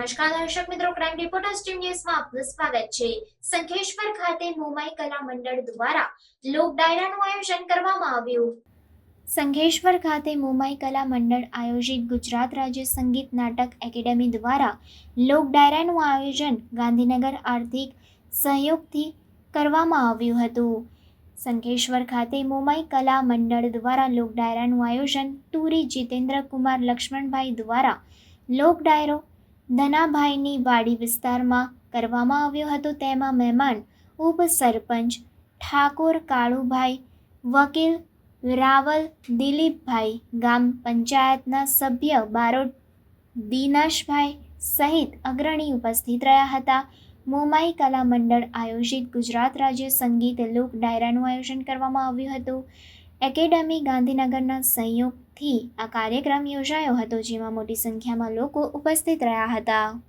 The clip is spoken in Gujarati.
નમસ્કાર દર્શક મિત્રો, ક્રાઇમ રિપોર્ટર્સ ટીમ ન્યૂઝમાં આપનું સ્વાગત છે। સંખેશ્વર ખાતે મોમાઈ કલા મંડળ દ્વારા લોક ડાયરાનું આયોજન કરવામાં આવ્યું। સંખેશ્વર ખાતે મોમાઈ કલા મંડળ આયોજિત ગુજરાત રાજ્ય સંગીત નાટક એકેડેમી દ્વારા લોક ડાયરાનું આયોજન ગાંધીનગર આર્થિક સહયોગથી કરવામાં આવ્યું હતું। સંખેશ્વર ખાતે મોમાઈ કલા મંડળ દ્વારા લોક ડાયરાનું આયોજન તુરી જીતેન્દ્ર કુમાર લક્ષ્મણભાઈ દ્વારા લોક ડાયરો ધનાભાઈની વાડી વિસ્તારમાં કરવામાં આવ્યો હતો। તેમાં મહેમાન ઉપસરપંચ ઠાકોર કાળુભાઈ, વકીલ રાવલ દિલીપભાઈ, ગામ પંચાયતના સભ્ય બારોટ દિનેશભાઈ સહિત અગ્રણી ઉપસ્થિત રહ્યા હતા। મોમાઈ કલા મંડળ આયોજિત ગુજરાત રાજ્ય સંગીત લોક ડાયરાનું આયોજન કરવામાં આવ્યું હતું। એકેડેમી ગાંધીનગરના સહયોગથી આ કાર્યક્રમ યોજાયો હતો, જેમાં મોટી સંખ્યામાં લોકો ઉપસ્થિત રહ્યા હતા।